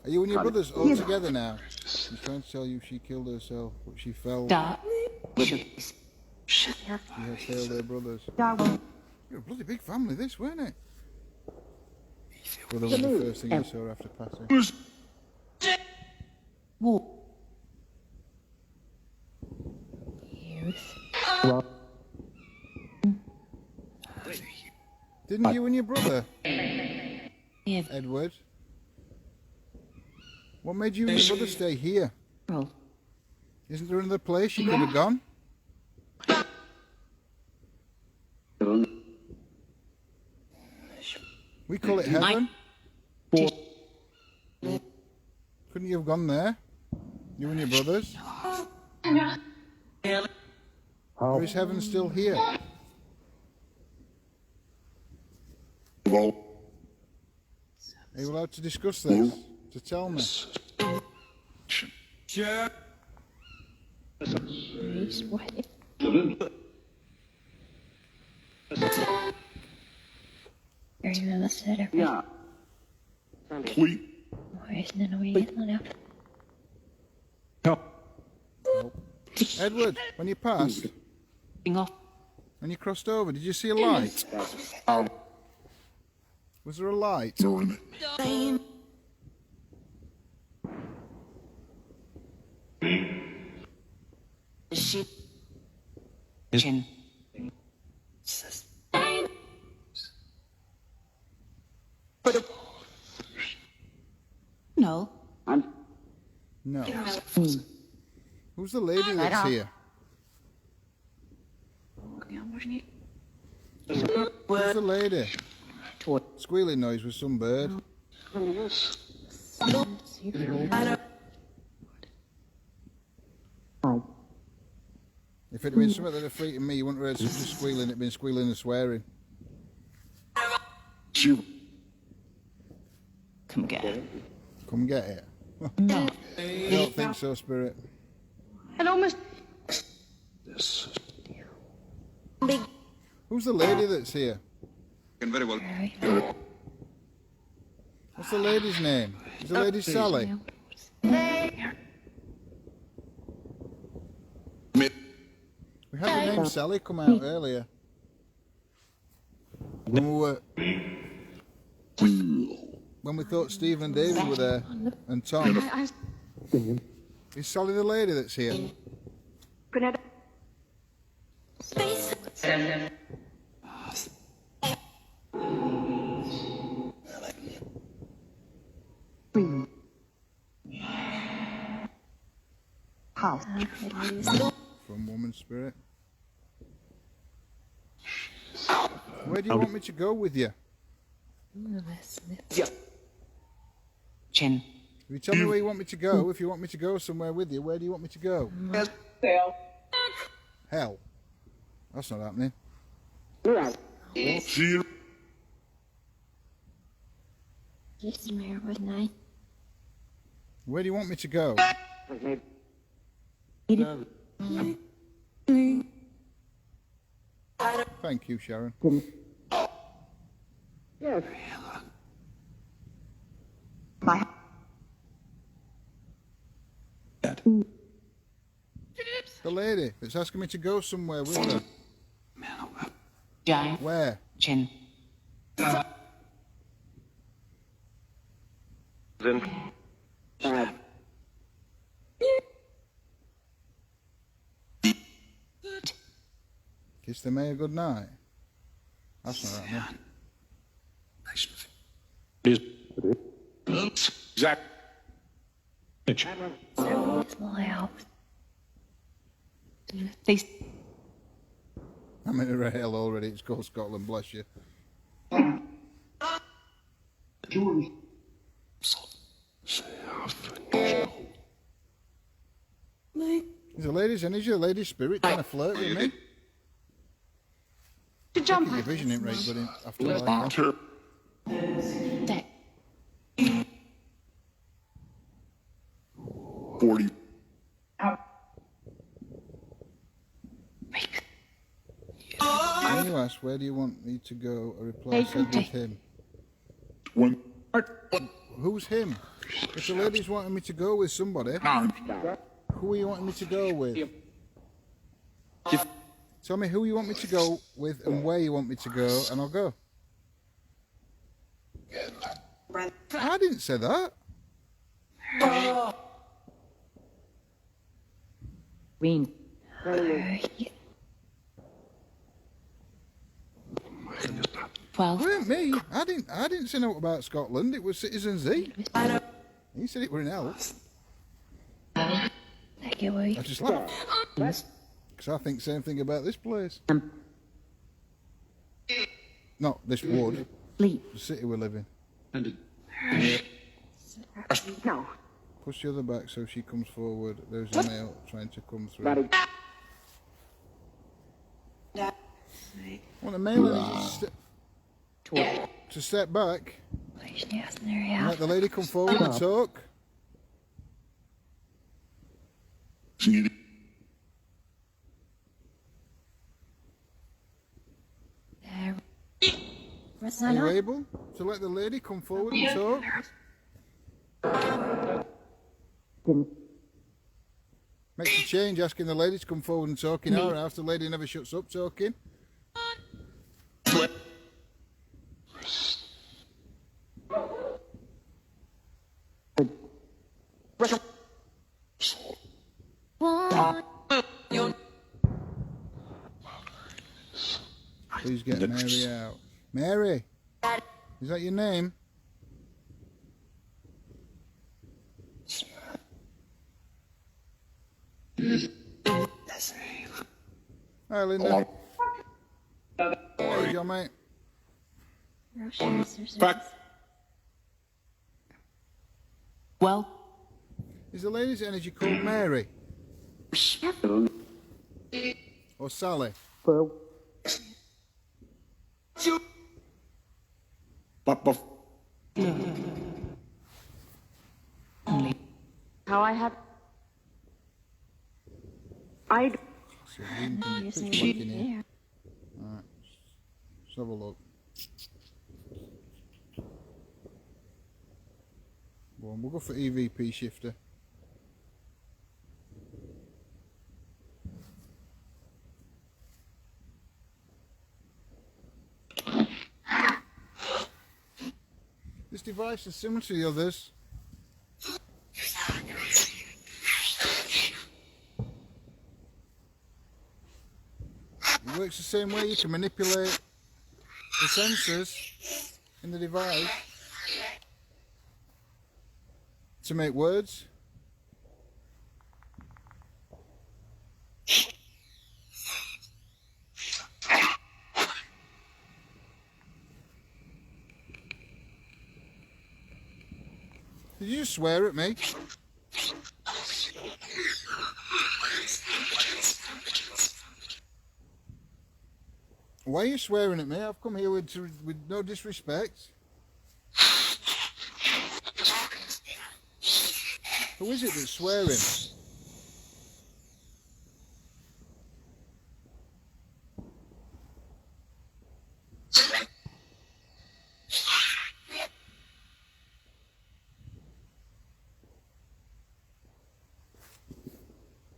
you and your brothers all together now? She's trying to tell you she killed herself, but she fell. She had failed her brothers. You're a bloody big family, this, weren't it? Well, that was the first thing you saw after passing. Didn't you and your brother Edward. What made you and your brother stay here? Isn't there another place you could have gone? We call it heaven. Couldn't you have gone there? You and your brothers? Or is heaven still here? Are you allowed to discuss this? To tell me? Yeah. Please. Edward, when you passed, when you crossed over, did you see a light? Was there a light? No. No. Who's the lady that's here? Who's the lady? Squealing noise with some bird. If it had been something that had frightened me, you wouldn't have heard such a squealing. It'd been squealing and swearing. Come get it. Come get it. No. I don't think so, Spirit. Who's the lady that's here? Very well. What's the lady's name? Is the lady Sally? We had the name Sally come out earlier. When we thought Steve and David were there, and Tom. Is Sally the lady that's here? From Woman Spirit. Where do you want me to go with you? Chin. If you tell me where you want me to go, if you want me to go somewhere with you, where do you want me to go? Hell. That's not happening. Where do you want me to go? Thank you, Sharon. The lady that's asking me to go somewhere with her. Giant. Where? Chin. Kiss the mayor good night. That's not happening. Zach. I'm in a rail already. It's called Scotland, bless you. There's a lady's energy, a lady's spirit trying to flirt with me. To jump. Your vision ain't right, but in Afterlife. Sure. That. 40. When you ask, where do you want me to go? A reply said with him. One. Who's him? If the lady's wanting me to go with somebody, who are you wanting me to go with? Tell me who you want me to go with and where you want me to go, and I'll go. I didn't say that. Ween. 12. It weren't me. I didn't say nothing about Scotland. It was Citizen Z. He said it were in hell. I just laughed. Because I think the same thing about this place. Not this wood. The city we live in. No. Push the other back so she comes forward. There's a male trying to come through. Want a male to step back and let the lady come forward and talk. Are you able to let the lady come forward and talk? Makes a change asking the lady to come forward and talk in our house. The lady never shuts up talking. Please get Mary out. Mary, is that your name? Hi, Linda. How's your mate? Well, Is the lady's energy called Mary? Or Sally? How I have. I. So it's black in here. Alright, let's have a look. Well, we'll go for EVP shifter. This device is similar to the others. It works the same way. You can manipulate the sensors in the device to make words. Did you just swear at me? Why are you swearing at me? I've come here with no disrespect. Who is it that's swearing?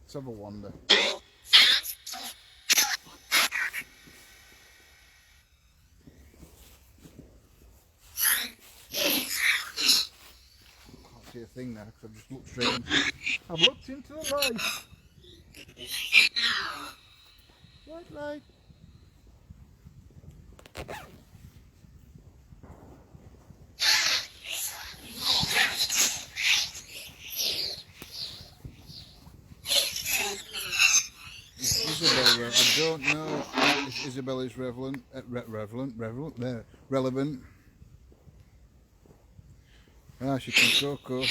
Let's have a wander. See a thing now because I've just looked straight in. I've looked into the light. White light. Isabel, I don't know if Isabel is relevant. Ah, she can cocoa.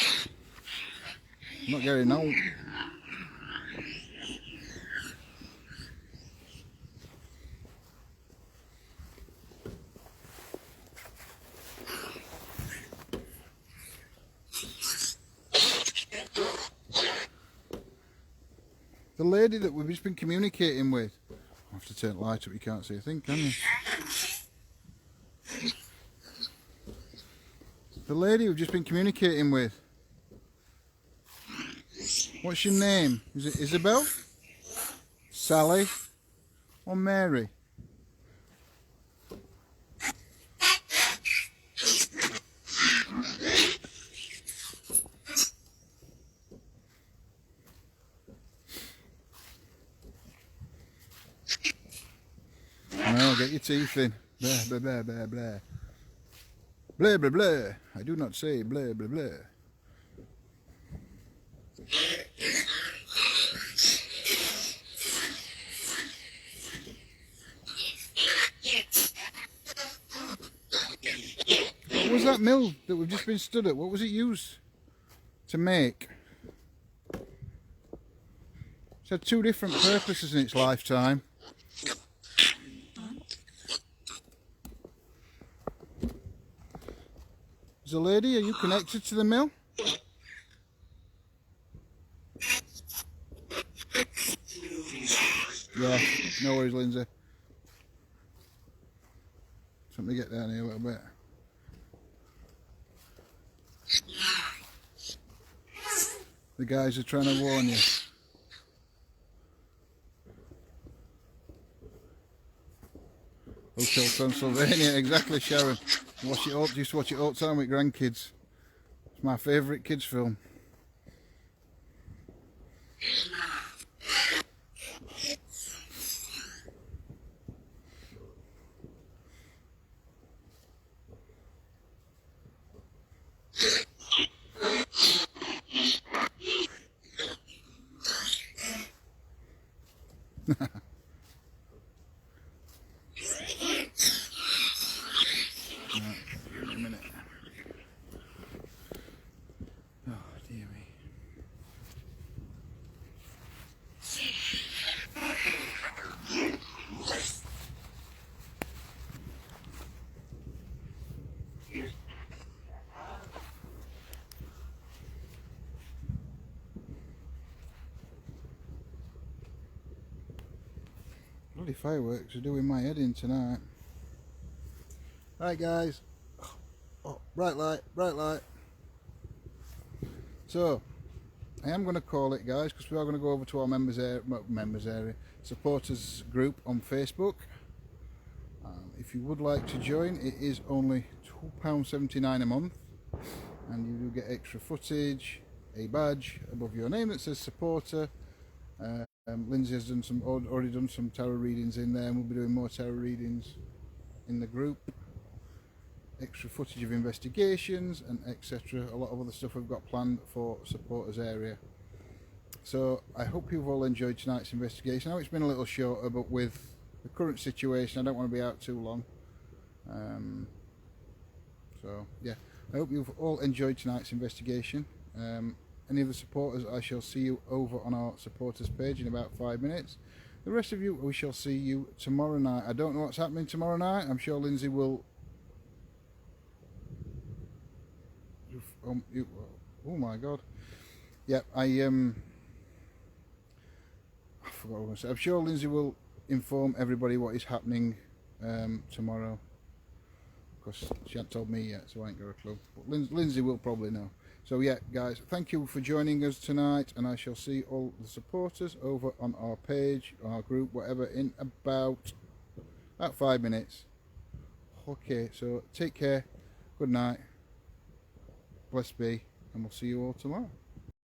I'm not getting out. The lady that we've just been communicating with. I have to turn the light up, you can't see a thing, can you? The lady we've just been communicating with. What's your name? Is it Isabel? Sally? Or Mary? your teeth in. Blah, blah, blah, blah, blah. Blah, blah, blah. I do not say blah, blah, blah. What was that mill that we've just been stood at? What was it used to make? It's had two different purposes in its lifetime. Is a lady, are you connected to the mill? Yeah, no worries, Lindsay. Let me get down here a little bit. The guys are trying to warn you. Hotel Transylvania, exactly, Sharon. Watch it all, used to watch it all the time with grandkids. It's my favourite kids film. Bloody fireworks are doing my head in tonight. Right, guys. Oh, bright light, bright light. So, I am going to call it, guys, because we are going to go over to our members area, supporters group on Facebook. If you would like to join, it is only £2.79 a month, and you do get extra footage, a badge above your name that says supporter. Lindsay has done already done some tarot readings in there, and we'll be doing more tarot readings in the group. Extra footage of investigations and etc. A lot of other stuff we've got planned for supporters area. So I hope you've all enjoyed tonight's investigation. I know it's been a little shorter, but with the current situation I don't want to be out too long. So yeah, I hope you've all enjoyed tonight's investigation. Any of the supporters, I shall see you over on our supporters page in about 5 minutes. The rest of you, we shall see you tomorrow night. I don't know what's happening tomorrow night. I'm sure Lindsay will... oh my god. Yeah, I forgot what I was going to say. I'm sure Lindsay will inform everybody what is happening tomorrow. Of course, she hasn't told me yet, so I ain't got a clue. But Lindsay will probably know. So yeah, guys, thank you for joining us tonight, and I shall see all the supporters over on our page, our group, whatever, in about 5 minutes. Okay, so take care, good night, blessed be, and we'll see you all tomorrow.